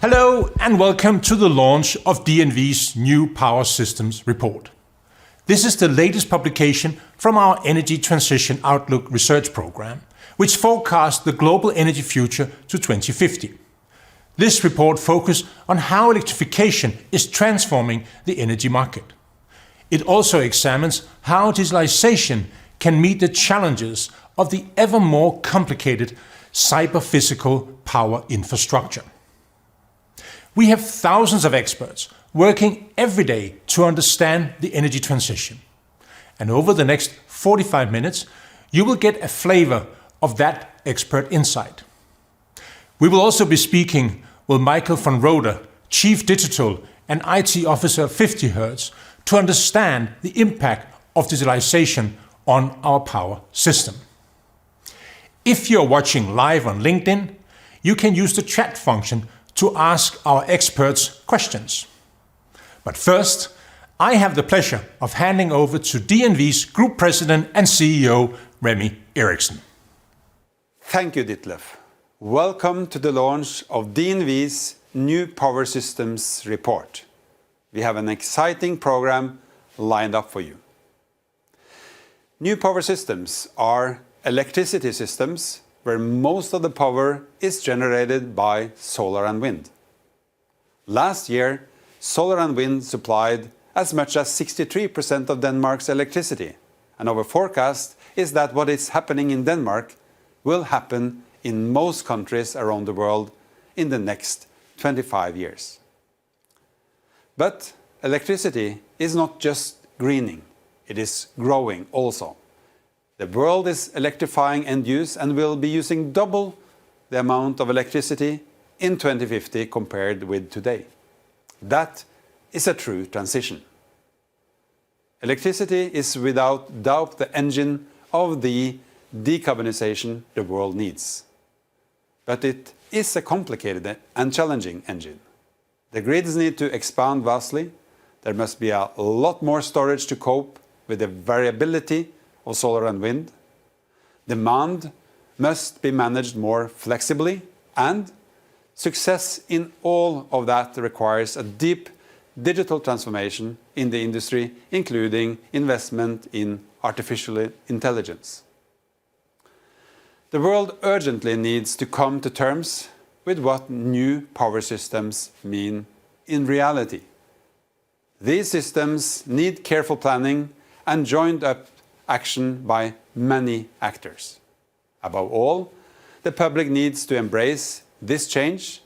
Hello and welcome to the launch of DNV's new Power Systems report. This is the latest publication from our Energy Transition Outlook research program, which forecasts the global energy future to 2050. This report focuses on how electrification is transforming the energy market. It also examines how digitalization can meet the challenges of the ever more complicated cyber-physical power infrastructure. We have thousands of experts working every day to understand the energy transition. And over the next 45 minutes, you will get a flavor of that expert insight. We will also be speaking with Michael van Rode, Chief Digital and IT Officer of 50 Hertz, to understand the impact of digitalization on our power system. If you're watching live on LinkedIn, you can use the chat function to ask our experts questions. But first, I have the pleasure of handing over to DNV's Group President and CEO, Remi Eriksen. Thank you, Ditlev. Welcome to the launch of DNV's new Power Systems report. We have an exciting program lined up for you. New power systems are electricity systems where most of the power is generated by solar and wind. Last year, solar and wind supplied as much as 63% of Denmark's electricity, and our forecast is that what is happening in Denmark will happen in most countries around the world in the next 25 years. But electricity is not just greening, it is growing also. The world is electrifying end use and will be using double the amount of electricity in 2050 compared with today. That is a true transition. Electricity is without doubt the engine of the decarbonization the world needs. But it is a complicated and challenging engine. The grids need to expand vastly. There must be a lot more storage to cope with the variability of solar and wind. Demand must be managed more flexibly, and success in all of that requires a deep digital transformation in the industry, including investment in artificial intelligence. The world urgently needs to come to terms with what new power systems mean in reality. These systems need careful planning and joined-up action by many actors. Above all, the public needs to embrace this change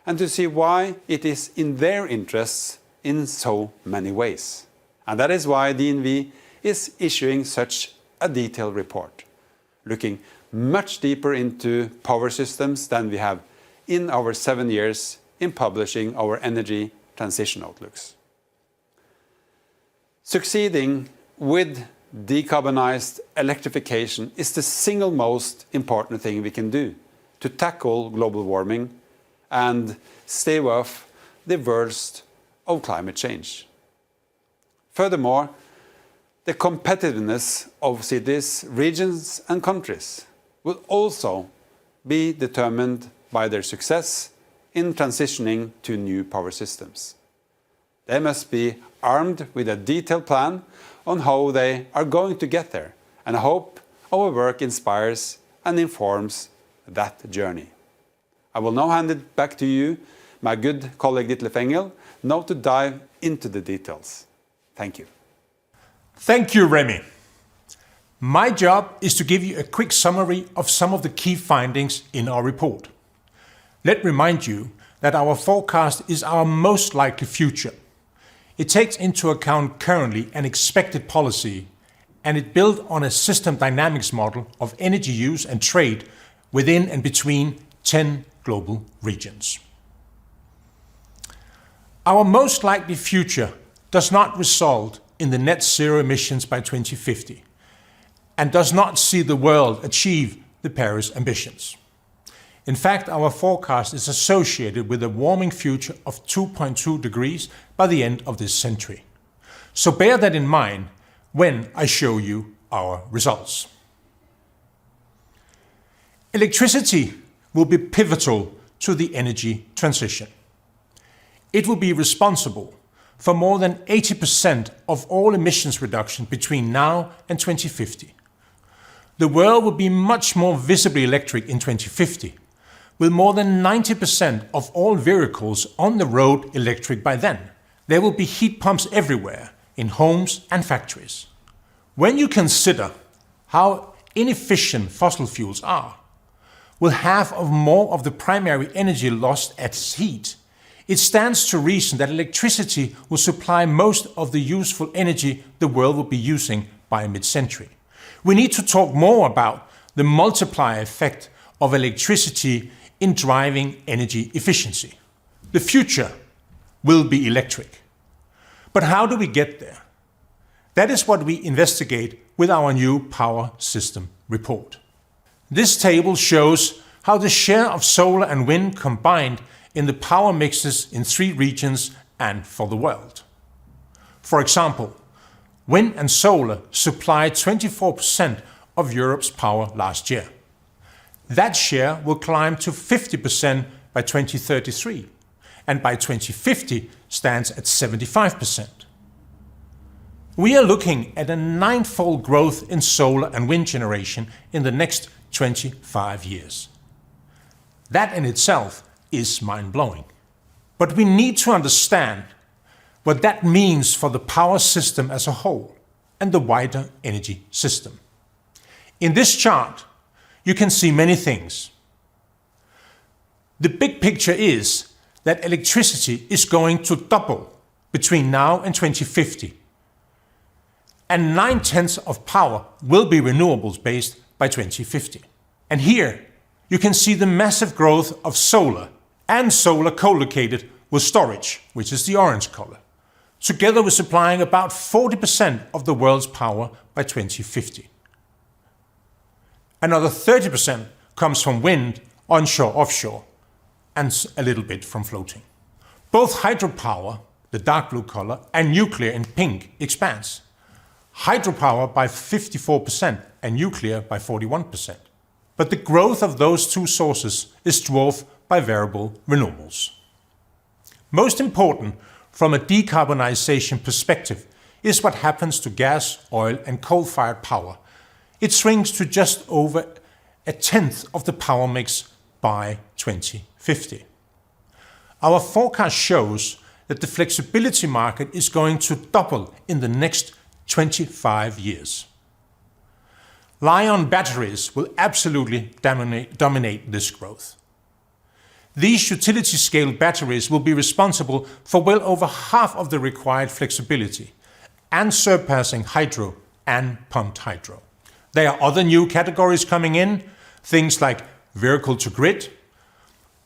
and to see why it is in their interests in so many ways. And that is why DNV is issuing such a detailed report, looking much deeper into power systems than we have in our 7 years in publishing our energy transition outlooks. Succeeding with decarbonized electrification is the single most important thing we can do to tackle global warming and stave off the worst of climate change. Furthermore, the competitiveness of cities, regions and countries will also be determined by their success in transitioning to new power systems. They must be armed with a detailed plan on how they are going to get there, and I hope our work inspires and informs that journey. I will now hand it back to you, my good colleague Ditlev Engel, now to dive into the details. Thank you. Thank you, Remi. My job is to give you a quick summary of some of the key findings in our report. Let me remind you that our forecast is our most likely future. It takes into account currently and expected policy, and it built on a system dynamics model of energy use and trade within and between 10 global regions. Our most likely future does not result in the net zero emissions by 2050 and does not see the world achieve the Paris ambitions. In fact, our forecast is associated with a warming future of 2.2 degrees by the end of this century. So bear that in mind when I show you our results. Electricity will be pivotal to the energy transition. It will be responsible for more than 80% of all emissions reduction between now and 2050. The world will be much more visibly electric in 2050, with more than 90% of all vehicles on the road electric by then. There will be heat pumps everywhere, in homes and factories. When you consider how inefficient fossil fuels are, with half of more of the primary energy lost as heat, it stands to reason that electricity will supply most of the useful energy the world will be using by mid-century. We need to talk more about the multiplier effect of electricity in driving energy efficiency. The future will be electric. But how do we get there? That is what we investigate with our new power system report. This table shows how the share of solar and wind combined in the power mixes in 3 regions and for the world. For example, wind and solar supplied 24% of Europe's power last year. That share will climb to 50% by 2033, and by 2050 stands at 75%. We are looking at a 9-fold growth in solar and wind generation in the next 25 years. That in itself is mind-blowing. But we need to understand what that means for the power system as a whole and the wider energy system. In this chart, you can see many things. The big picture is that electricity is going to double between now and 2050. And 9/10 of power will be renewables based by 2050. And here you can see the massive growth of solar and solar co-located with storage, which is the orange color, together with supplying about 40% of the world's power by 2050. Another 30% comes from wind, onshore, offshore, and a little bit from floating. Both hydropower, the dark blue color, and nuclear in pink expands. Hydropower by 54% and nuclear by 41%. But the growth of those 2 sources is dwarfed by variable renewables. Most important from a decarbonization perspective is what happens to gas, oil, and coal-fired power. It shrinks to just over 1/10 of the power mix by 2050. Our forecast shows that the flexibility market is going to double in the next 25 years. Lithium batteries will absolutely dominate this growth. These utility-scale batteries will be responsible for well over half of the required flexibility and surpassing hydro and pumped hydro. There are other new categories coming in, things like vehicle-to-grid,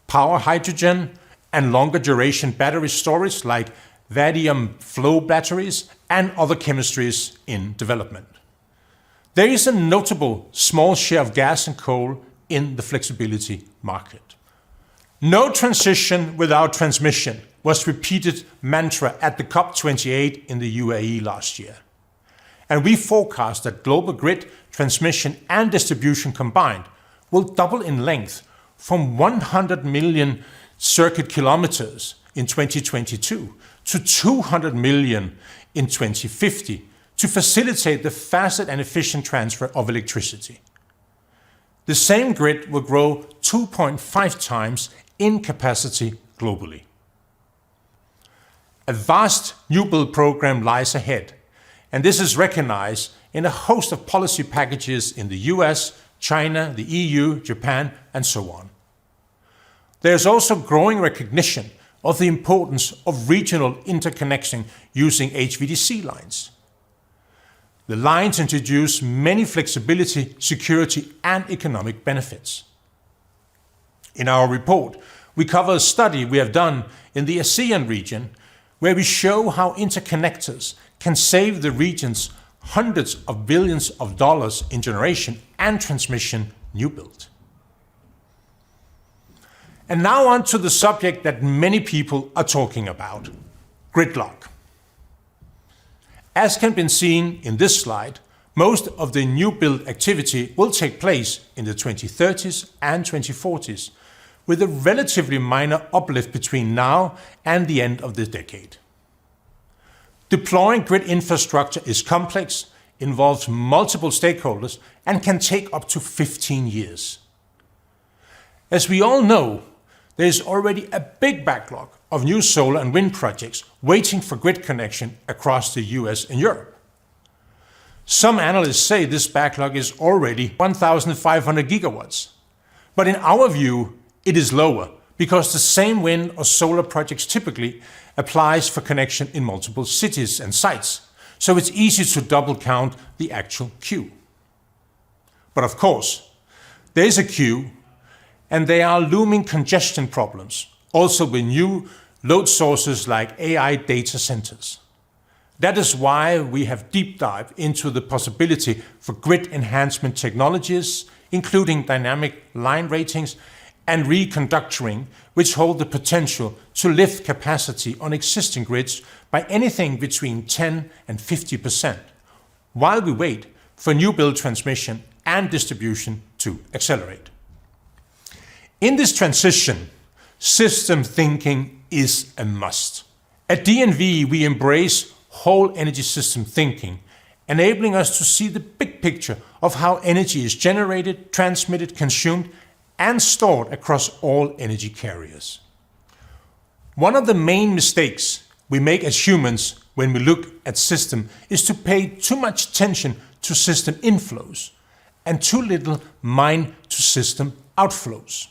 power hydrogen, and longer duration battery storage like vanadium flow batteries and other chemistries in development. There is a notable small share of gas and coal in the flexibility market. No transition without transmission was repeated mantra at the COP28 in the UAE last year. And we forecast that global grid, transmission and distribution combined will double in length from 100 million circuit kilometers in 2022 to 200 million in 2050 to facilitate the fast and efficient transfer of electricity. The same grid will grow 2.5 times in capacity globally. A vast new build program lies ahead, and this is recognized in a host of policy packages in the US, China, the EU, Japan, and so on. There is also growing recognition of the importance of regional interconnection using HVDC lines. The lines introduce many flexibility, security, and economic benefits. In our report, we cover a study we have done in the ASEAN region where we show how interconnectors can save the regions hundreds of billions of dollars in generation and transmission new build. And now on to the subject that many people are talking about, gridlock. As can be seen in this slide, most of the new build activity will take place in the 2030s and 2040s, with a relatively minor uplift between now and the end of the decade. Deploying grid infrastructure is complex, involves multiple stakeholders, and can take up to 15 years. As we all know, there is already a big backlog of new solar and wind projects waiting for grid connection across the US and Europe. Some analysts say this backlog is already 1,500 gigawatts. But in our view, it is lower because the same wind or solar projects typically applies for connection in multiple cities and sites. So it's easy to double count the actual queue. But of course, there is a queue, and there are looming congestion problems, also with new load sources like AI data centers. That is why we have deep dived into the possibility for grid enhancement technologies, including dynamic line ratings and reconductoring, which hold the potential to lift capacity on existing grids by anything between 10 and 50%, while we wait for new build transmission and distribution to accelerate. In this transition, system thinking is a must. At DNV, we embrace whole energy system thinking, enabling us to see the big picture of how energy is generated, transmitted, consumed, and stored across all energy carriers. One of the main mistakes we make as humans when we look at system is to pay too much attention to system inflows and too little mind to system outflows.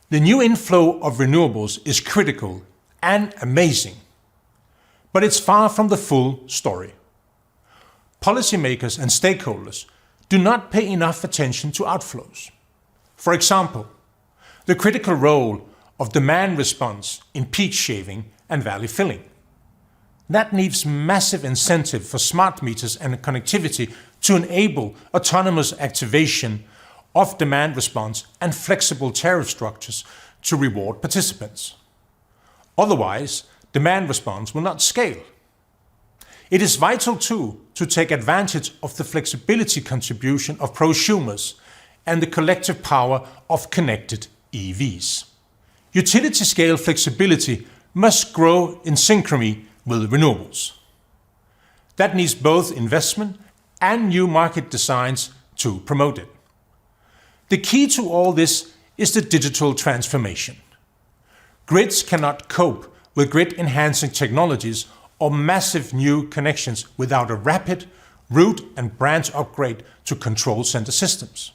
The new inflow of renewables is critical and amazing, but it's far from the full story. Policymakers and stakeholders do not pay enough attention to outflows. For example, the critical role of demand response in peak shaving and valley filling. That needs massive incentive for smart meters and connectivity to enable autonomous activation of demand response and flexible tariff structures to reward participants. Otherwise, demand response will not scale. It is vital too to take advantage of the flexibility contribution of prosumers and the collective power of connected EVs. Utility scale flexibility must grow in synchrony with renewables. That needs both investment and new market designs to promote it. The key to all this is the digital transformation. Grids cannot cope with grid-enhancing technologies or massive new connections without a rapid route and branch upgrade to control center systems.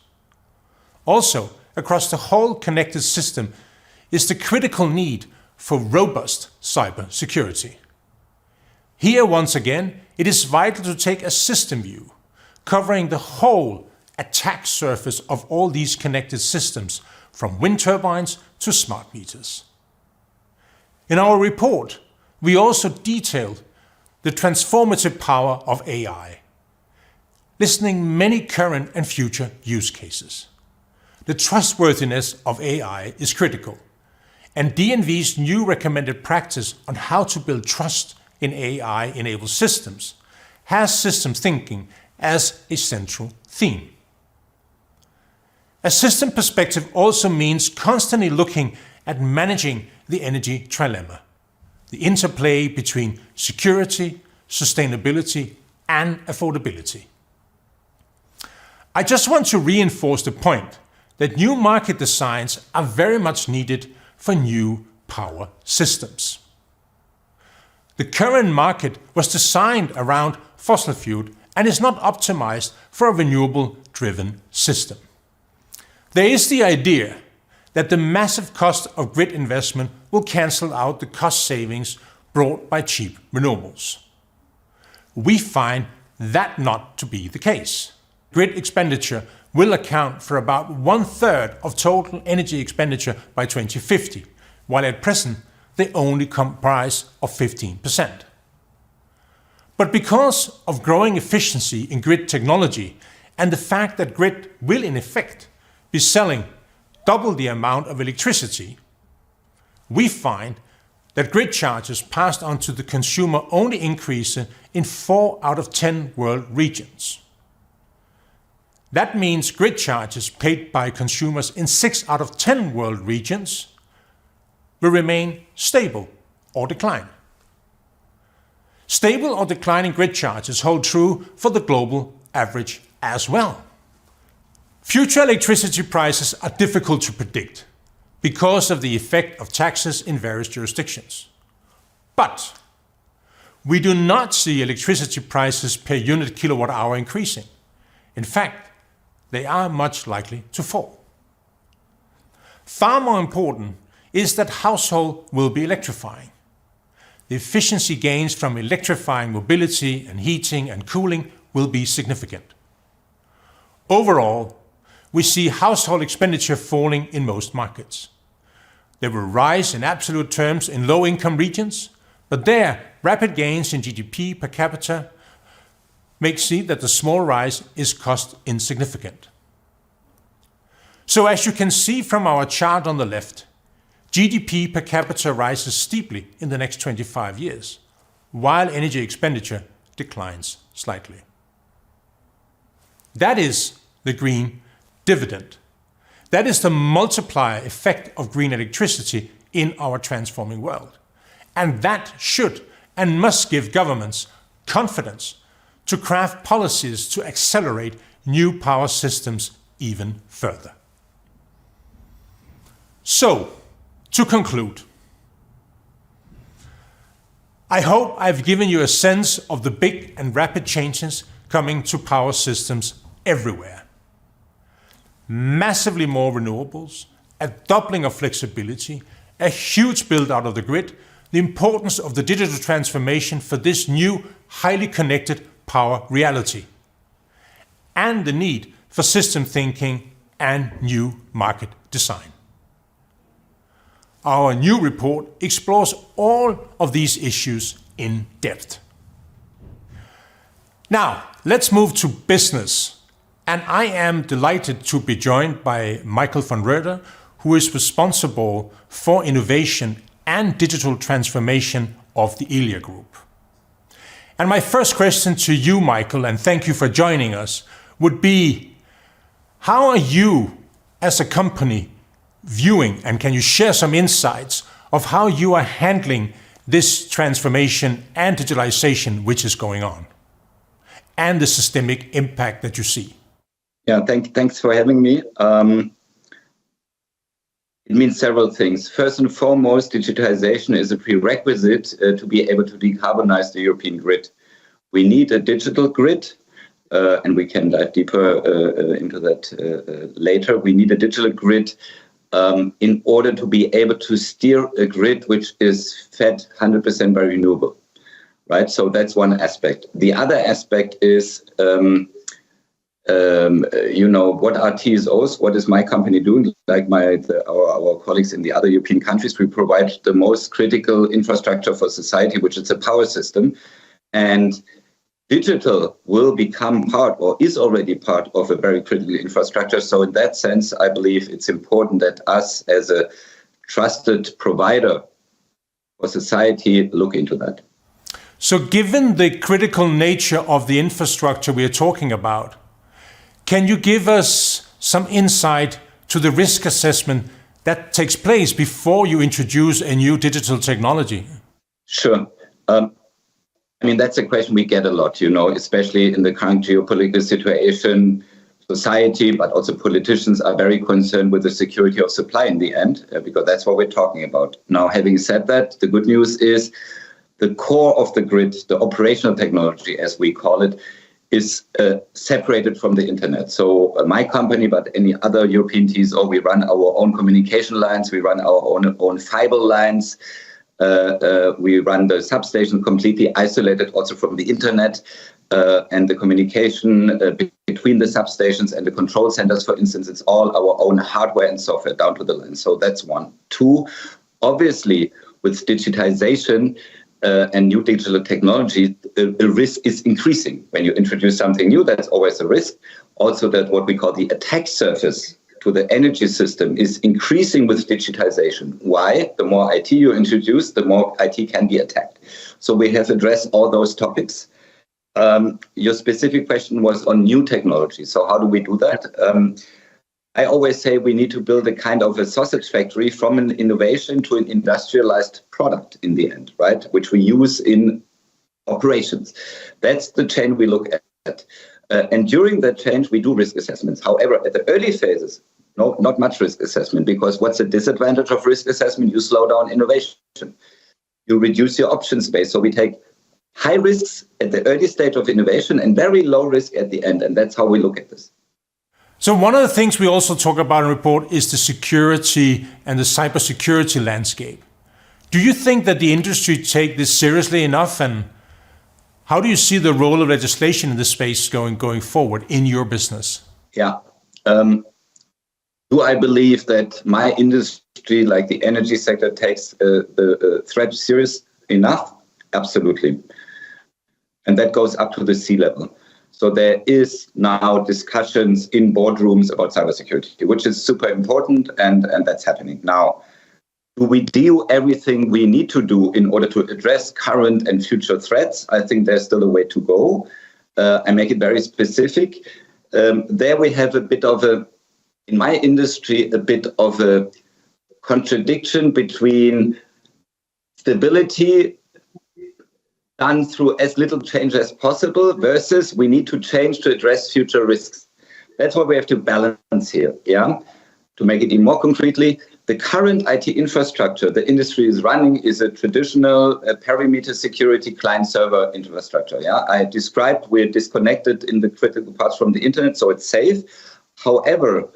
Also, across the whole connected system is the critical need for robust cyber security. Here, once again, it is vital to take a system view, covering the whole attack surface of all these connected systems, from wind turbines to smart meters. In our report, we also detailed the transformative power of AI, listing many current and future use cases. The trustworthiness of AI is critical, and DNV's new recommended practice on how to build trust in AI-enabled systems has systems thinking as a central theme. A system perspective also means constantly looking at managing the energy trilemma, the interplay between security, sustainability, and affordability. I just want to reinforce the point that new market designs are very much needed for new power systems. The current market was designed around fossil fuel and is not optimized for a renewable-driven system. There is the idea that the massive cost of grid investment will cancel out the cost savings brought by cheap renewables. We find that not to be the case. Grid expenditure will account for about 1/3 of total energy expenditure by 2050, while at present they only comprise of 15%. But because of growing efficiency in grid technology and the fact that grid will in effect be selling double the amount of electricity, we find that grid charges passed on to the consumer only increase in 4 out of 10 world regions. That means grid charges paid by consumers in 6 out of 10 world regions will remain stable or decline. Stable or declining grid charges hold true for the global average as well. Future electricity prices are difficult to predict because of the effect of taxes in various jurisdictions. But we do not see electricity prices per unit kilowatt hour increasing. In fact, they are much likely to fall. Far more important is that households will be electrifying. The efficiency gains from electrifying mobility and heating and cooling will be significant. Overall, we see household expenditure falling in most markets. They will rise in absolute terms in low-income regions, but their rapid gains in GDP per capita make see that the small rise is cost insignificant. So as you can see from our chart on the left, GDP per capita rises steeply in the next 25 years, while energy expenditure declines slightly. That is the green dividend. That is the multiplier effect of green electricity in our transforming world. And that should and must give governments confidence to craft policies to accelerate new power systems even further. So, to conclude, I hope I've given you a sense of the big and rapid changes coming to power systems everywhere. Massively more renewables, a doubling of flexibility, a huge build out of the grid, the importance of the digital transformation for this new, highly connected power reality, and the need for system thinking and new market design. Our new report explores all of these issues in depth. Now, let's move to business. And I am delighted to be joined by Michael van Reuter, who is responsible for innovation and digital transformation of the Elia Group. And my first question to you, Michael, and thank you for joining us, would be, how are you as a company viewing, and can you share some insights of how you are handling this transformation and digitalization which is going on, and the systemic impact that you see? Yeah, thanks for having me. It means several things. First and foremost, digitalization is a prerequisite to be able to decarbonize the European grid. We need a digital grid, and we can dive deeper into that later. We need a digital grid in order to be able to steer a grid which is fed 100% by renewable, right? So that's one aspect. The other aspect is what are TSOs? What is my company doing? Like our colleagues in the other European countries, we provide the most critical infrastructure for society, which is a power system. And digital will become part, or is already part, of a very critical infrastructure. So in that sense, I believe it's important that us as a trusted provider for society look into that. So given the critical nature of the infrastructure we are talking about, can you give us some insight to the risk assessment that takes place before you introduce a new digital technology? Sure. That's a question we get a lot, especially in the current geopolitical situation. Society, but also politicians, are very concerned with the security of supply in the end, because that's what we're talking about. Now, having said that, the good news is the core of the grid, the operational technology, as we call it, is separated from the internet. So my company, but any other European TSO, we run our own communication lines, we run our own fiber lines, we run the substation completely isolated also from the internet, and the communication between the substations and the control centers, for instance, it's all our own hardware and software down to the line. So that's one. Two, obviously, with digitization, and new digital technology, the risk is increasing. When you introduce something new, that's always a risk. Also, that what we call the attack surface to the energy system is increasing with digitization. Why? The more IT you introduce, the more IT can be attacked. So we have addressed all those topics. Your specific question was on new technology. So how do we do that? I always say we need to build a kind of a sausage factory from an innovation to an industrialized product in the end, right? Which we use in operations. That's the chain we look at. And during that change, we do risk assessments. However, at the early phases, no, not much risk assessment, because what's the disadvantage of risk assessment? You slow down innovation. You reduce your option space. So we take high risks at the early stage of innovation and very low risk at the end. And that's how we look at this. So one of the things we also talk about in the report is the security and the cybersecurity landscape. Do you think that the industry take this seriously enough? And how do you see the role of legislation in this space going forward in your business? Yeah. Do I believe that my industry, like the energy sector, takes the threat serious enough? Absolutely. And that goes up to the C-level. So there is now discussions in boardrooms about cybersecurity, which is super important, and that's happening now. Do we do everything we need to do in order to address current and future threats? I think there's still a way to go. I make it very specific. There we have a bit of in my industry, a bit of a contradiction between stability done through as little change as possible versus we need to change to address future risks. That's what we have to balance here. Yeah. To make it even more concretely, the current IT infrastructure the industry is running is a traditional perimeter security client-server infrastructure. Yeah, I described we're disconnected in the critical parts from the internet, so it's safe. However,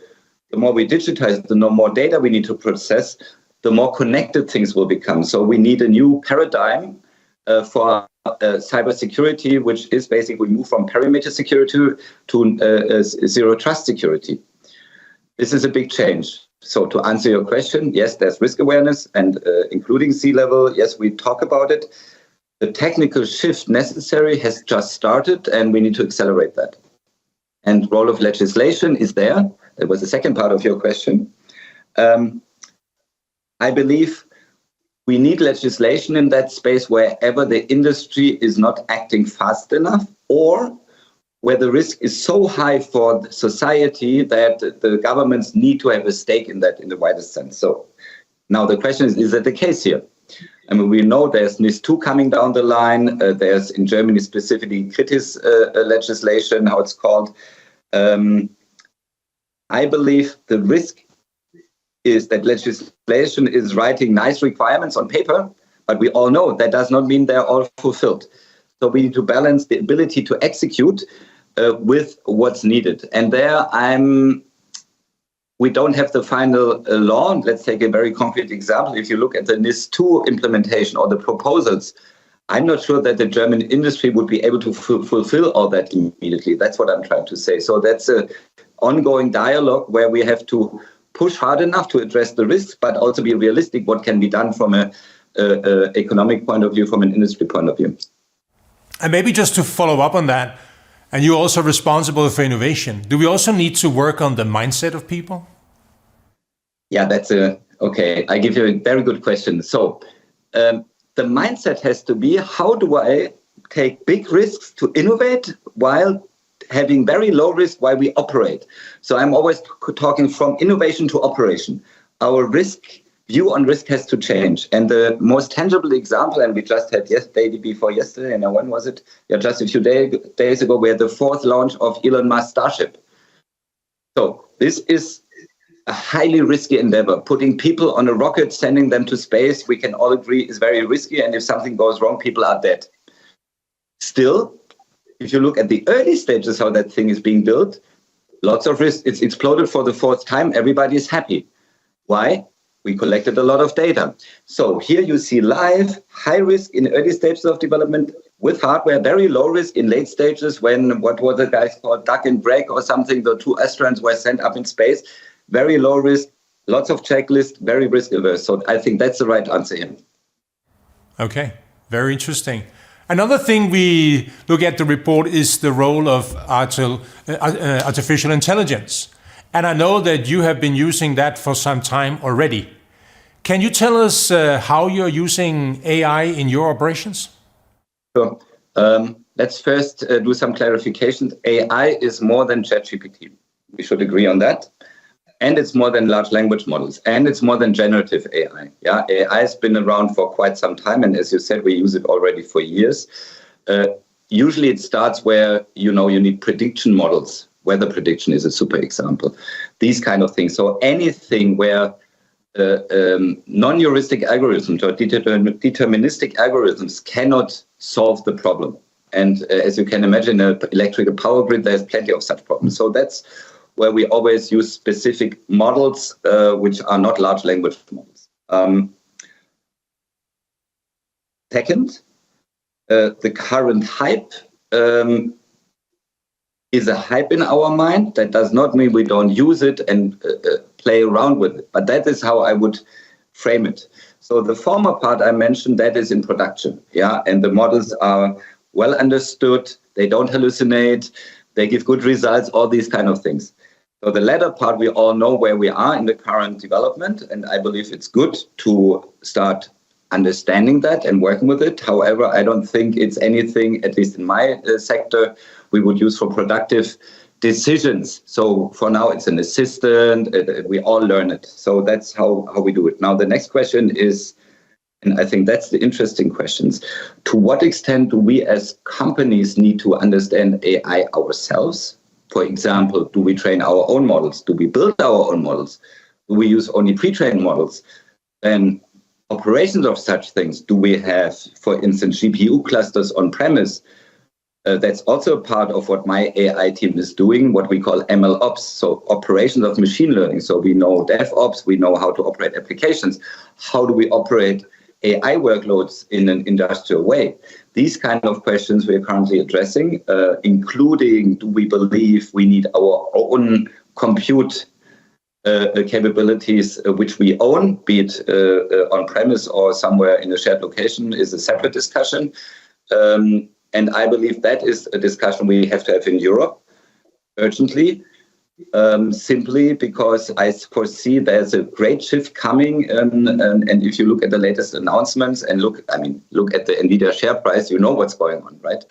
the more we digitize, the more data we need to process, the more connected things will become. So we need a new paradigm for cybersecurity, which is basically we move from perimeter security to zero trust security. This is a big change. So to answer your question, yes, there's risk awareness and including C-level. Yes, we talk about it. The technical shift necessary has just started and we need to accelerate that. And role of legislation is there. That was the second part of your question. I believe we need legislation in that space wherever the industry is not acting fast enough or where the risk is so high for society that the governments need to have a stake in that in the widest sense. So now the question is that the case here? I mean, we know there's NIS2 coming down the line. There's in Germany specifically Kritis legislation, how it's called. I believe the risk is that legislation is writing nice requirements on paper, but we all know that does not mean they're all fulfilled. So we need to balance the ability to execute with what's needed. And there we don't have the final law. Let's take a very concrete example. If you look at the NIS2 implementation or the proposals, I'm not sure that the German industry would be able to fulfill all that immediately. That's what I'm trying to say. So that's an ongoing dialogue where we have to push hard enough to address the risks, but also be realistic what can be done from an economic point of view, from an industry point of view. And maybe just to follow up on that, and you're also responsible for innovation. Do we also need to work on the mindset of people? Yeah, okay. I give you a very good question. So the mindset has to be, how do I take big risks to innovate while having very low risk while we operate? So I'm always talking from innovation to operation. Our view on risk has to change. And the most tangible example, and we just had yesterday, and when was it? Yeah, just a few days ago, we had the 4th launch of Elon Musk's Starship. So this is a highly risky endeavor. Putting people on a rocket, sending them to space, we can all agree is very risky. And if something goes wrong, people are dead. Still, if you look at the early stages, how that thing is being built, lots of risk. It's exploded for the 4th time. Everybody is happy. Why? We collected a lot of data. So here you see live, high risk in early stages of development with hardware, very low risk in late stages when, what were the guys called, duck and brake or something, the 2 astronauts were sent up in space. Very low risk, lots of checklists, very risk averse. So I think that's the right answer here. Okay, very interesting. Another thing we look at the report is the role of artificial intelligence. And I know that you have been using that for some time already. Can you tell us how you're using AI in your operations? Sure. let's first do some clarifications. AI is more than ChatGPT. We should agree on that. And it's more than large language models. And it's more than generative AI. Yeah, AI has been around for quite some time. And as you said, we use it already for years. Usually it starts where, you need prediction models. Weather prediction is a super example. These kind of things. So anything where non-heuristic algorithms or deterministic algorithms cannot solve the problem. And as you can imagine, an electrical power grid, there's plenty of such problems. So that's where we always use specific models, which are not large language models. Second, the current hype is a hype in our mind. That does not mean we don't use it and play around with it. But that is how I would frame it. So the former part I mentioned, that is in production. Yeah, and the models are well understood. They don't hallucinate. They give good results, all these kind of things. So the latter part, we all know where we are in the current development. And I believe it's good to start understanding that and working with it. However, I don't think it's anything, at least in my sector, we would use for productive decisions. So for now, it's an assistant. We all learn it. So that's how we do it. Now, the next question is, and I think that's the interesting questions, to what extent do we as companies need to understand AI ourselves? For example, do we train our own models? Do we build our own models? Do we use only pre-trained models? And operations of such things, do we have, for instance, GPU clusters on premise? That's also a part of what my AI team is doing, what we call ML ops, so operations of machine learning. So we know DevOps, we know how to operate applications. How do we operate AI workloads in an industrial way? These kind of questions we are currently addressing, including, do we believe we need our own compute capabilities which we own, be it on premise or somewhere in a shared location, is a separate discussion. And I believe that is a discussion we have to have in Europe urgently, simply because I foresee there's a great shift coming. And if you look at the latest announcements and look at the NVIDIA share price, you know what's going on, right?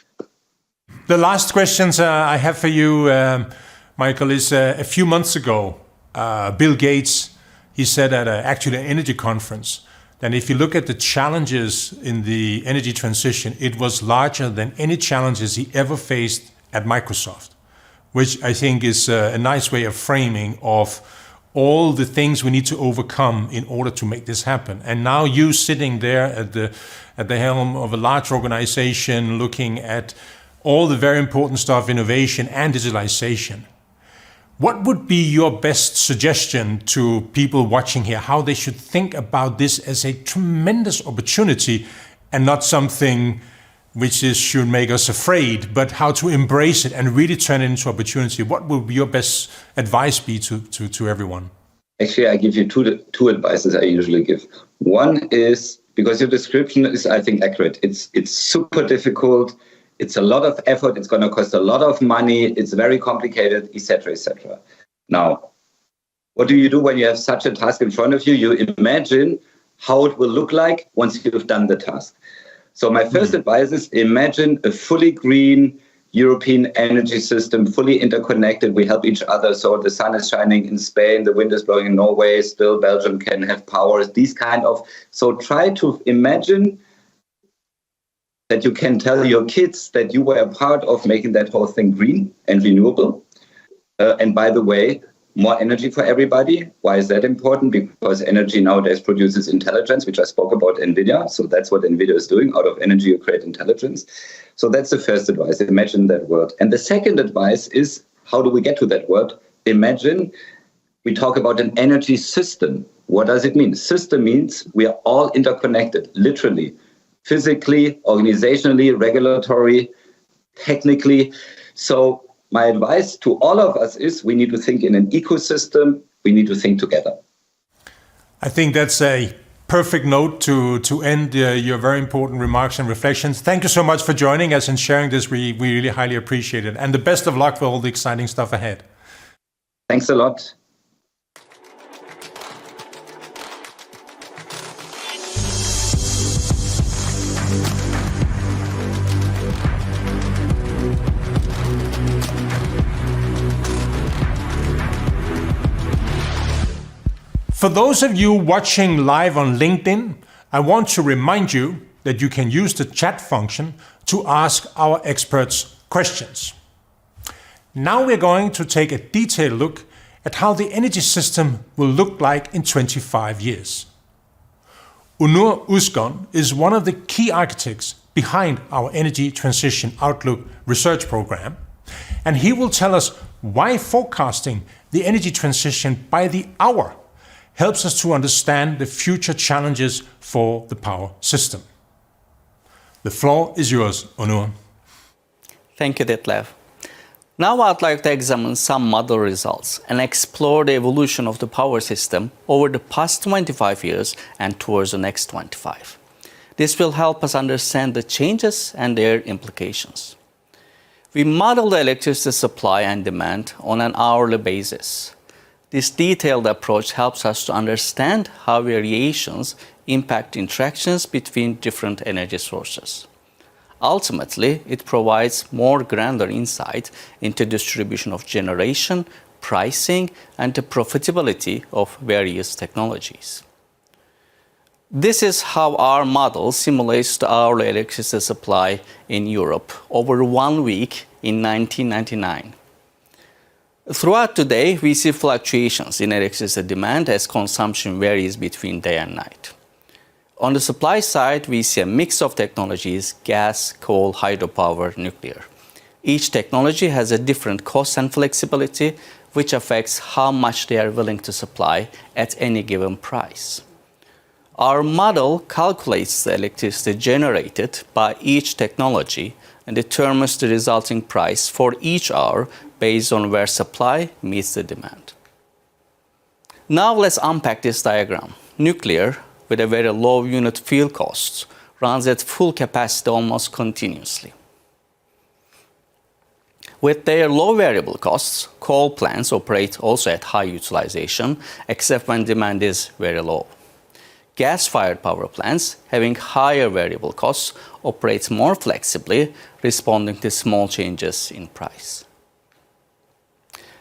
The last questions I have for you, Michael, is a few months ago, Bill Gates, he said at actually an energy conference, that if you look at the challenges in the energy transition, it was larger than any challenges he ever faced at Microsoft, which I think is a nice way of framing of all the things we need to overcome in order to make this happen. And now you sitting there at the helm of a large organization, looking at all the very important stuff, innovation and digitalization. What would be your best suggestion to people watching here, how they should think about this as a tremendous opportunity and not something which should make us afraid, but how to embrace it and really turn it into opportunity? What would your best advice be to everyone? Actually, I give you two advices I usually give. One is, because your description is, I think, accurate. It's super difficult. It's a lot of effort. It's going to cost a lot of money. It's very complicated, etc., etc. Now, what do you do when you have such a task in front of you? You imagine how it will look like once you've done the task. So my first advice is imagine a fully green European energy system, fully interconnected. We help each other. So the sun is shining in Spain, the wind is blowing in Norway, still Belgium can have power. These kind of, so try to imagine that you can tell your kids that you were a part of making that whole thing green and renewable. And by the way, more energy for everybody. Why is that important? Because energy nowadays produces intelligence, which I spoke about NVIDIA. So that's what NVIDIA is doing. Out of energy, you create intelligence. So that's the first advice. Imagine that word. And the second advice is, how do we get to that word? Imagine we talk about an energy system. What does it mean? System means we are all interconnected, literally. Physically, organizationally, regulatory, technically. So my advice to all of us is we need to think in an ecosystem. We need to think together. I think that's a perfect note to end your very important remarks and reflections. Thank you so much for joining us and sharing this. We really highly appreciate it. And the best of luck for all the exciting stuff ahead. Thanks a lot. For those of you watching live on LinkedIn, I want to remind you that you can use the chat function to ask our experts questions. Now we're going to take a detailed look at how the energy system will look like in 25 years. Onur Uzgun is one of the key architects behind our Energy Transition Outlook research program, and he will tell us why forecasting the energy transition by the hour helps us to understand the future challenges for the power system. The floor is yours, Onur. Thank you, Ditlev. Now I'd like to examine some model results and explore the evolution of the power system over the past 25 years and towards the next 25. This will help us understand the changes and their implications. We model the electricity supply and demand on an hourly basis. This detailed approach helps us to understand how variations impact interactions between different energy sources. Ultimately, it provides more granular insight into distribution of generation, pricing, and the profitability of various technologies. This is how our model simulates the hourly electricity supply in Europe over 1 week in 1999. Throughout the day, we see fluctuations in electricity demand as consumption varies between day and night. On the supply side, we see a mix of technologies: gas, coal, hydropower, nuclear. Each technology has a different cost and flexibility, which affects how much they are willing to supply at any given price. Our model calculates the electricity generated by each technology and determines the resulting price for each hour based on where supply meets the demand. Now let's unpack this diagram. Nuclear, with a very low unit fuel costs, runs at full capacity almost continuously. With their low variable costs, coal plants operate also at high utilization, except when demand is very low. Gas-fired power plants, having higher variable costs, operate more flexibly, responding to small changes in price.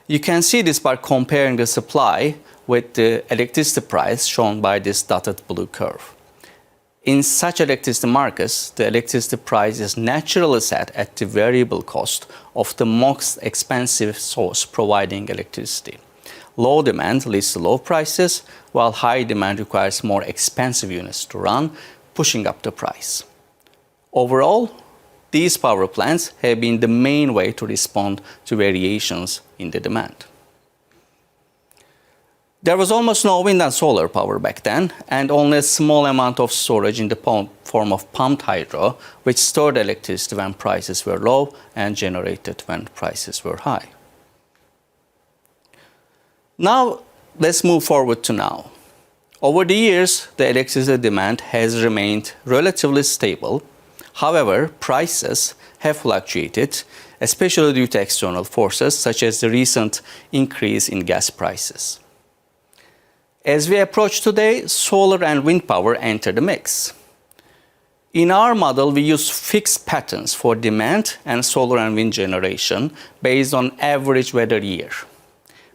You can see this by comparing the supply with the electricity price shown by this dotted blue curve. In such electricity markets, the electricity price is naturally set at the variable cost of the most expensive source providing electricity. Low demand leads to low prices, while high demand requires more expensive units to run, pushing up the price. Overall, these power plants have been the main way to respond to variations in the demand. There was almost no wind and solar power back then, and only a small amount of storage in the form of pumped hydro, which stored electricity when prices were low and generated when prices were high. Now, let's move forward to now. Over the years, the electricity demand has remained relatively stable. However, prices have fluctuated, especially due to external forces, such as the recent increase in gas prices. As we approach today, solar and wind power enter the mix. In our model, we use fixed patterns for demand and solar and wind generation based on average weather year.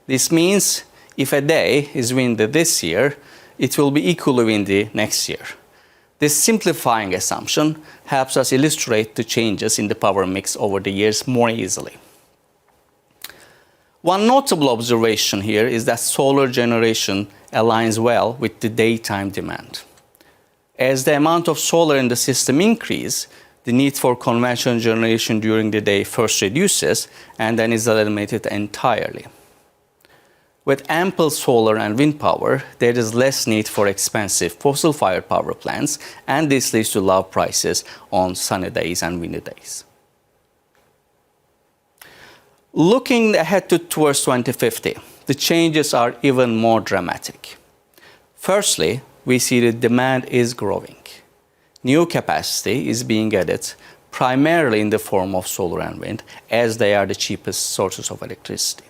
This means if a day is windy this year, it will be equally windy next year. This simplifying assumption helps us illustrate the changes in the power mix over the years more easily. One notable observation here is that solar generation aligns well with the daytime demand. As the amount of solar in the system increases, the need for conventional generation during the day first reduces and then is eliminated entirely. With ample solar and wind power, there is less need for expensive fossil-fired power plants, and this leads to low prices on sunny days and windy days. Looking ahead towards 2050, the changes are even more dramatic. Firstly, we see the demand is growing. New capacity is being added primarily in the form of solar and wind, as they are the cheapest sources of electricity.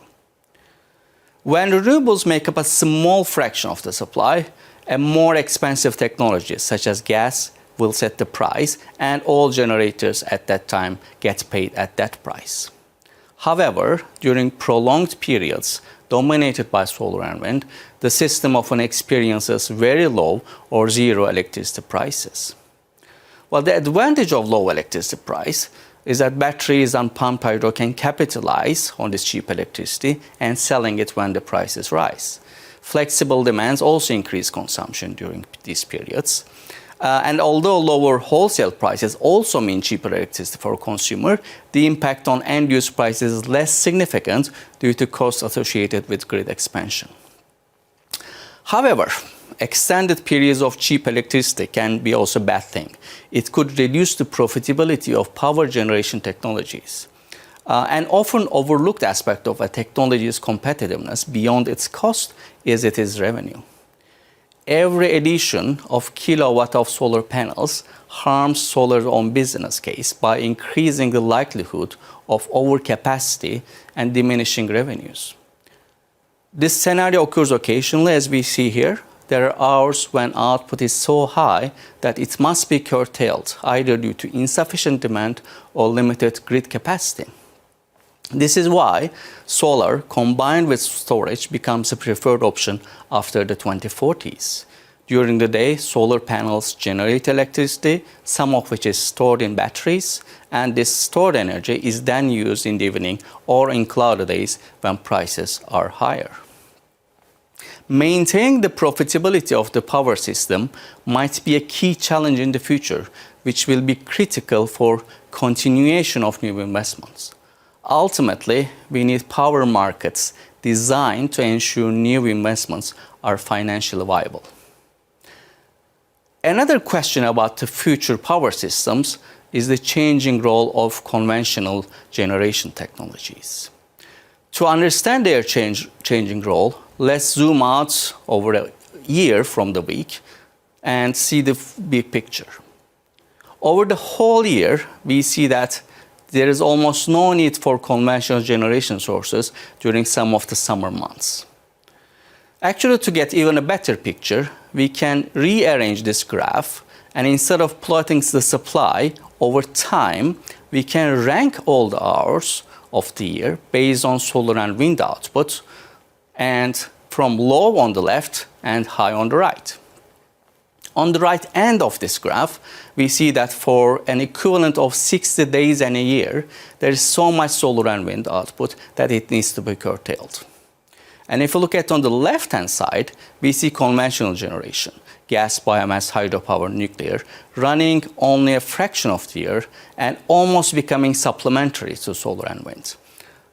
When renewables make up a small fraction of the supply, a more expensive technology such as gas will set the price, and all generators at that time get paid at that price. However, during prolonged periods, dominated by solar and wind, the system often experiences very low or zero electricity prices. Well, the advantage of low electricity price is that batteries and pumped hydro can capitalize on this cheap electricity and selling it when the prices rise. Flexible demands also increase consumption during these periods. And although lower wholesale prices also mean cheaper electricity for a consumer, the impact on end-use prices is less significant due to costs associated with grid expansion. However, extended periods of cheap electricity can be also a bad thing. It could reduce the profitability of power generation technologies. An often overlooked aspect of a technology's competitiveness beyond its cost is its revenue. Every addition of kilowatt of solar panels harms solar's own business case by increasing the likelihood of overcapacity and diminishing revenues. This scenario occurs occasionally, as we see here. There are hours when output is so high that it must be curtailed, either due to insufficient demand or limited grid capacity. This is why solar combined with storage becomes a preferred option after the 2040s. During the day, solar panels generate electricity, some of which is stored in batteries, and this stored energy is then used in the evening or in cloudy days when prices are higher. Maintaining the profitability of the power system might be a key challenge in the future, which will be critical for continuation of new investments. Ultimately, we need power markets designed to ensure new investments are financially viable. Another question about the future power systems is the changing role of conventional generation technologies. To understand their changing role, let's zoom out over a year from the week and see the big picture. Over the whole year, we see that there is almost no need for conventional generation sources during some of the summer months. Actually, to get even a better picture, we can rearrange this graph, and instead of plotting the supply over time, we can rank all the hours of the year based on solar and wind output, and from low on the left and high on the right. On the right end of this graph, we see that for an equivalent of 60 days in a year, there is so much solar and wind output that it needs to be curtailed. And if you look at on the left-hand side, we see conventional generation, gas, biomass, hydropower, nuclear, running only a fraction of the year and almost becoming supplementary to solar and wind.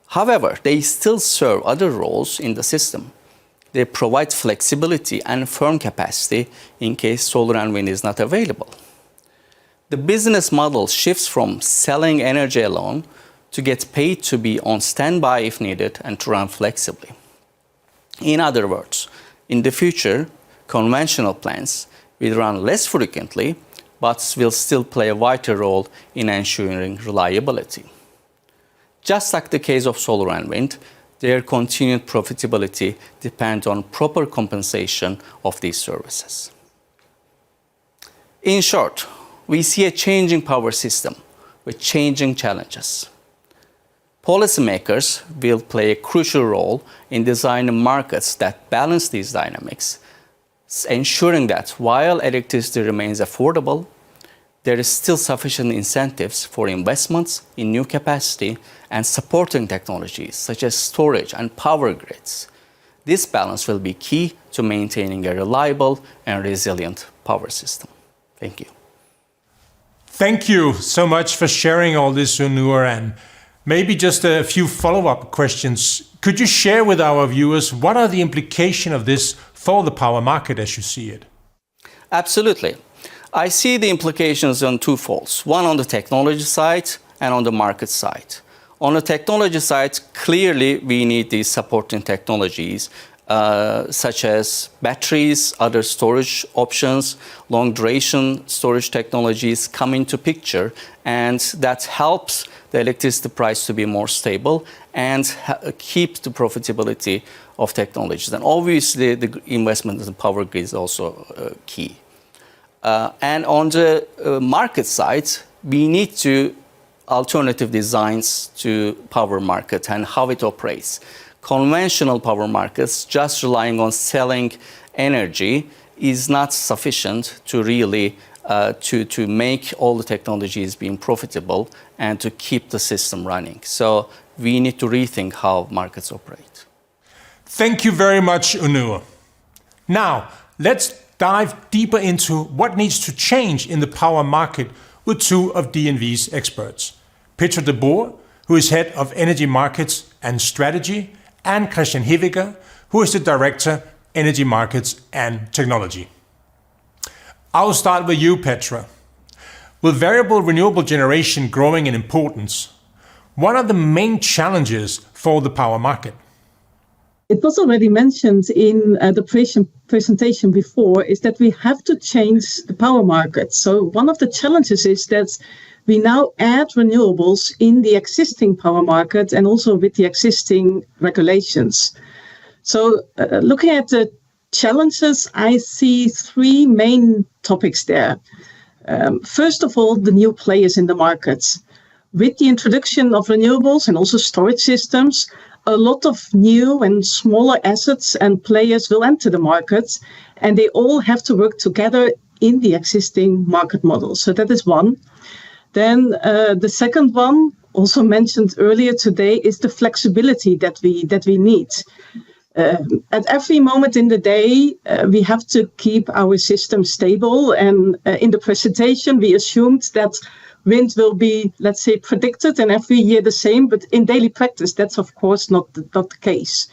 However, they still serve other roles in the system. They provide flexibility and firm capacity in case solar and wind is not available. The business model shifts from selling energy alone to get paid to be on standby if needed and to run flexibly. In other words, in the future, conventional plants will run less frequently, but will still play a vital role in ensuring reliability. Just like the case of solar and wind, their continued profitability depends on proper compensation of these services. In short, we see a changing power system with changing challenges. Policymakers will play a crucial role in designing markets that balance these dynamics, ensuring that while electricity remains affordable, there is still sufficient incentives for investments in new capacity and supporting technologies such as storage and power grids. This balance will be key to maintaining a reliable and resilient power system. Thank you. Thank you so much for sharing all this, Onur, and maybe just a few follow-up questions. Could you share with our viewers what are the implications of this for the power market as you see it? Absolutely. I see the implications on two folds, one on the technology side and on the market side. On the technology side, clearly we need these supporting technologies such as batteries, other storage options, long duration storage technologies come into picture, and that helps the electricity price to be more stable and keep the profitability of technologies. And obviously the investment in the power grid is also key. And on the market side, we need to alternative designs to power market and how it operates. conventional power markets, just relying on selling energy, is not sufficient to really to make all the technologies being profitable and to keep the system running. So we need to rethink how markets operate. Thank you very much, Onur. Now, let's dive deeper into what needs to change in the power market with two of DNV's experts, Petra de Boer, who is head of energy markets and strategy, and Christian Heviger, who is the director, energy markets and technology. I'll start with you, Petra. With variable renewable generation growing in importance, what are the main challenges for the power market? It was already mentioned in the presentation before, is that we have to change the power market. So one of the challenges is that we now add renewables in the existing power market and also with the existing regulations. So looking at the challenges, I see three main topics there. First of all, the new players in the markets. With the introduction of renewables and also storage systems, a lot of new and smaller assets and players will enter the market, and they all have to work together in the existing market model. So that is one. Then the second one, also mentioned earlier today, is the flexibility that we need. At every moment in the day, we have to keep our system stable. And in the presentation, we assumed that wind will be, let's say, predicted and every year the same. But in daily practice, that's of course not the case.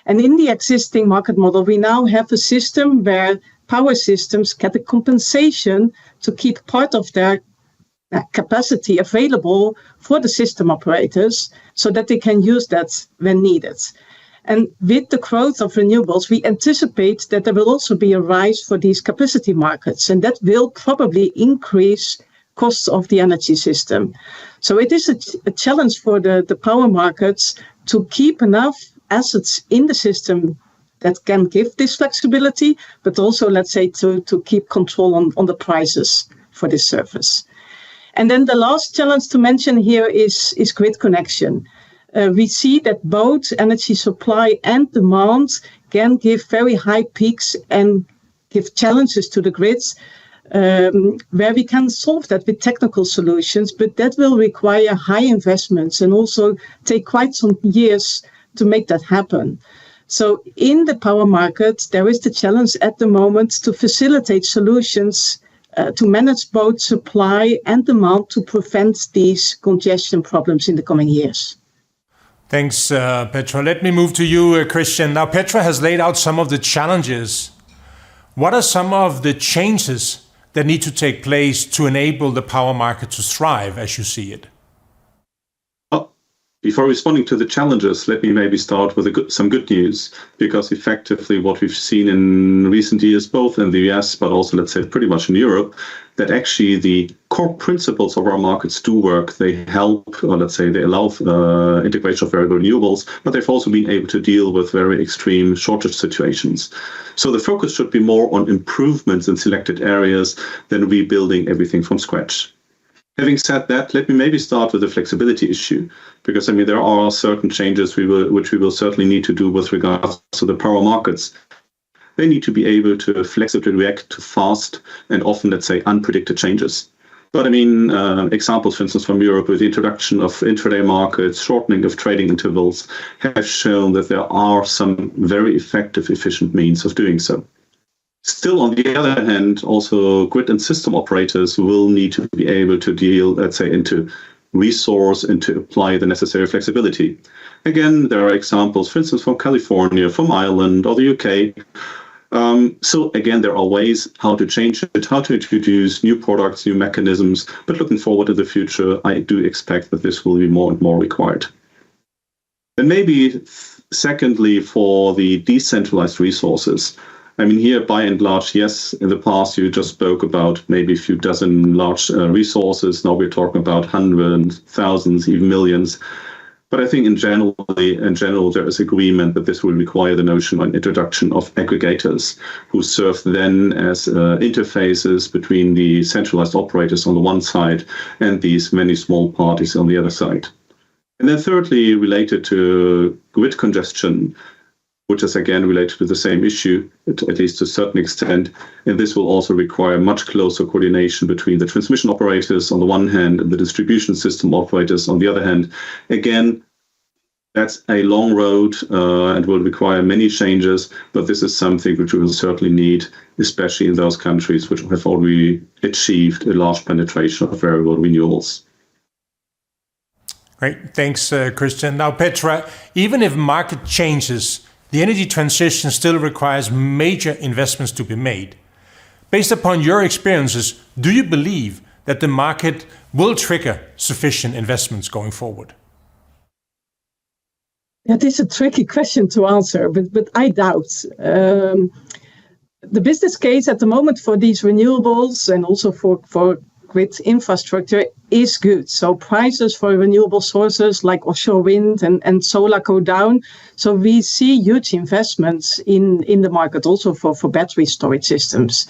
And in the existing market model, we now have a system where power systems get a compensation to keep part of their capacity available for the system operators so that they can use that when needed. And with the growth of renewables, we anticipate that there will also be a rise for these capacity markets, and that will probably increase costs of the energy system. So it is a challenge for the power markets to keep enough assets in the system that can give this flexibility, but also, let's say, to keep control on the prices for this service. And then the last challenge to mention here is grid connection. We see that both energy supply and demand can give very high peaks and give challenges to the grids, where we can solve that with technical solutions, but that will require high investments and also take quite some years to make that happen. So in the power market, there is the challenge at the moment to facilitate solutions to manage both supply and demand to prevent these congestion problems in the coming years. Thanks, Petra. Let me move to you, Christian. Now, Petra has laid out some of the challenges. What are some of the changes that need to take place to enable the power market to thrive as you see it? Before responding to the challenges, let me maybe start with some good news, because effectively what we've seen in recent years, both in the US, but also, let's say, pretty much in Europe, that actually the core principles of our markets do work. They help, or let's say they allow integration of variable renewables, but they've also been able to deal with very extreme shortage situations. So the focus should be more on improvements in selected areas than rebuilding everything from scratch. Having said that, let me maybe start with the flexibility issue, because I mean there are certain changes which we will certainly need to do with regards to the power markets. They need to be able to flexibly react to fast and often, let's say, unpredicted changes. But I mean, examples, for instance, from Europe with the introduction of intraday markets, shortening of trading intervals, have shown that there are some very effective, efficient means of doing so. Still, on the other hand, also grid and system operators will need to be able to deal, let's say, into resource and to apply the necessary flexibility. Again, there are examples, for instance, from California, from Ireland, or the UK. So again, there are ways how to change it, how to introduce new products, new mechanisms. But looking forward to the future, I do expect that this will be more and more required. And maybe secondly, for the decentralized resources. I mean, here, by and large, yes, in the past, you just spoke about maybe a few dozen large resources. Now we're talking about hundreds, thousands, even millions. But I think in general, there is agreement that this will require the notion of introduction of aggregators who serve then as interfaces between the centralized operators on the one side and these many small parties on the other side. And then thirdly, related to grid congestion, which is again related to the same issue, at least to a certain extent. And this will also require much closer coordination between the transmission operators on the one hand and the distribution system operators on the other hand. Again, that's a long road and will require many changes, but this is something which we will certainly need, especially in those countries which have already achieved a large penetration of variable renewables. Great, thanks, Christian. Now, Petra, even if market changes, the energy transition still requires major investments to be made. Based upon your experiences, do you believe that the market will trigger sufficient investments going forward? That is a tricky question to answer, but I doubt. The business case at the moment for these renewables and also for grid infrastructure is good. So prices for renewable sources like offshore wind and solar go down. So we see huge investments in the market also for battery storage systems.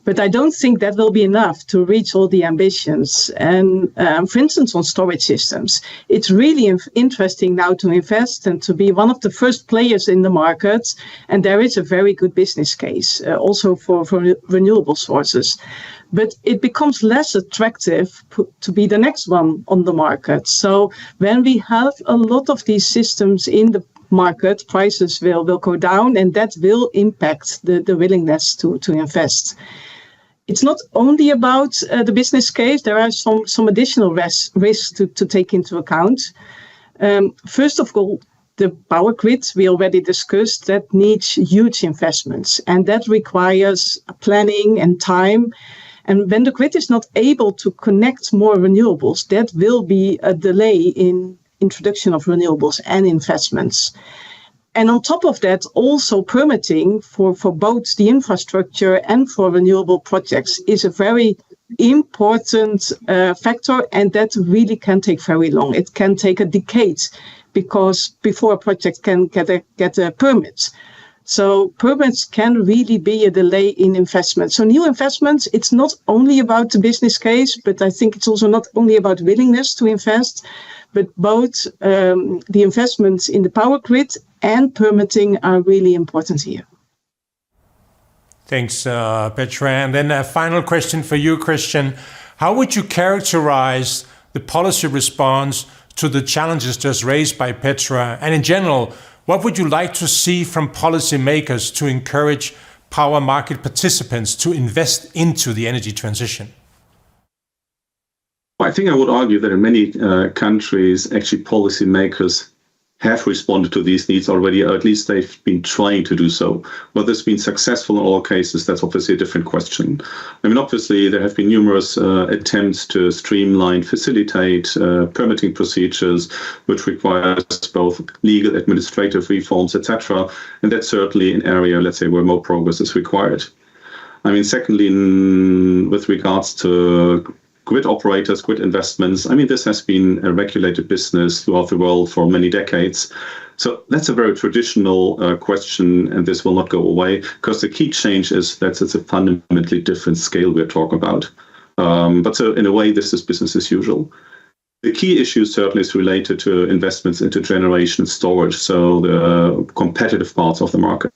But I don't think that will be enough to reach all the ambitions. And for instance, on storage systems, it's really interesting now to invest and to be one of the first players in the market. And there is a very good business case also for renewable sources. But it becomes less attractive to be the next one on the market. So when we have a lot of these systems in the market, prices will go down, and that will impact the willingness to invest. It's not only about the business case. There are some additional risks to take into account. First of all, the power grid we already discussed, that needs huge investments, and that requires planning and time. And when the grid is not able to connect more renewables, that will be a delay in introduction of renewables and investments. And on top of that, also permitting for both the infrastructure and for renewable projects is a very important factor, and that really can take very long. It can take a decade because before a project can get a permit. So permits can really be a delay in investment. So new investments, it's not only about the business case, but I think it's also not only about willingness to invest, but both the investments in the power grid and permitting are really important here. Thanks, Petra. And then a final question for you, Christian. How would you characterize the policy response to the challenges just raised by Petra? And in general, what would you like to see from policymakers to encourage power market participants to invest into the energy transition? I think I would argue that in many countries, actually policymakers have responded to these needs already, or at least they've been trying to do so. Whether it's been successful in all cases, that's obviously a different question. I mean, obviously, there have been numerous attempts to streamline, facilitate permitting procedures, which requires both legal, administrative reforms, etc. And that's certainly an area, let's say, where more progress is required. I mean, secondly, with regards to grid operators, grid investments, I mean, this has been a regulated business throughout the world for many decades. So that's a very traditional question, and this will not go away, because the key change is that it's a fundamentally different scale we're talking about. But so in a way, this is business as usual. The key issue certainly is related to investments into generation and storage, so the competitive parts of the market.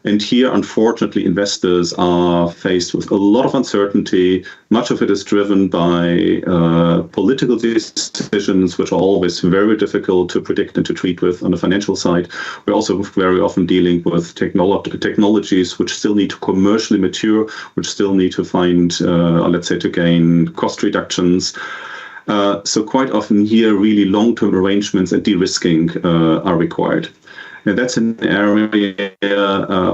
And here, unfortunately, investors are faced with a lot of uncertainty. Much of it is driven by political decisions, which are always very difficult to predict and to treat with on the financial side. We're also very often dealing with technologies which still need to commercially mature, which still need to find, let's say, to gain cost reductions. So quite often here, really long-term arrangements and de-risking are required. And that's an area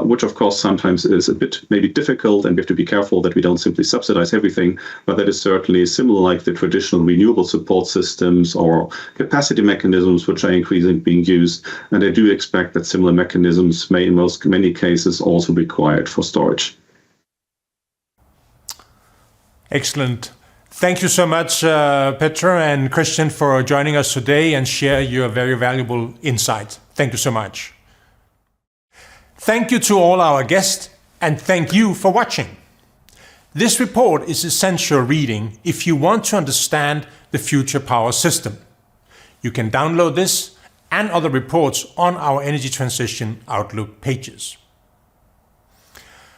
which, of course, sometimes is a bit maybe difficult, and we have to be careful that we don't simply subsidize everything. But that is certainly similar like the traditional renewable support systems or capacity mechanisms, which are increasingly being used. And I do expect that similar mechanisms may, in many cases, also be required for storage. Excellent. Thank you so much, Petra and Christian, for joining us today and share your very valuable insight. Thank you so much. Thank you to all our guests, and thank you for watching. This report is essential reading if you want to understand the future power system. You can download this and other reports on our Energy Transition Outlook pages.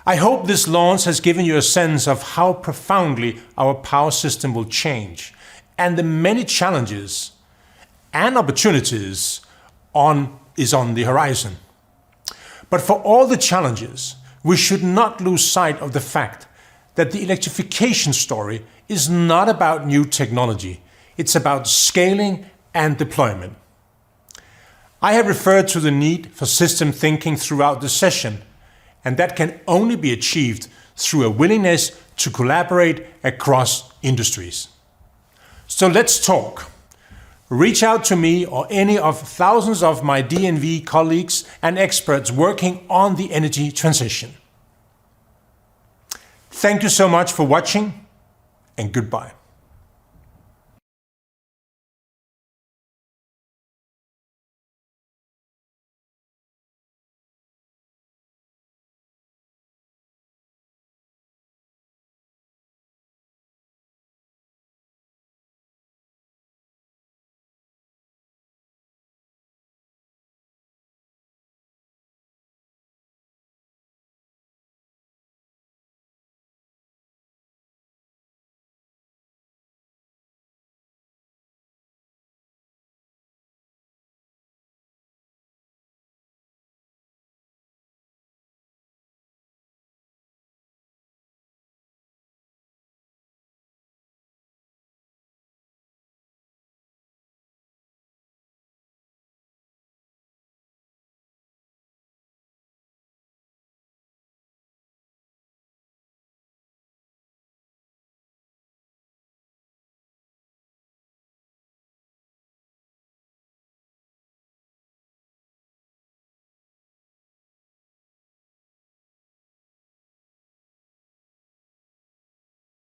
I hope this launch has given you a sense of how profoundly our power system will change and the many challenges and opportunities is on the horizon. But for all the challenges, we should not lose sight of the fact that the electrification story is not about new technology. It's about scaling and deployment. I have referred to the need for system thinking throughout the session, and that can only be achieved through a willingness to collaborate across industries. So let's talk. Reach out to me or any of thousands of my DNV colleagues and experts working on the energy transition. Thank you so much for watching, and goodbye.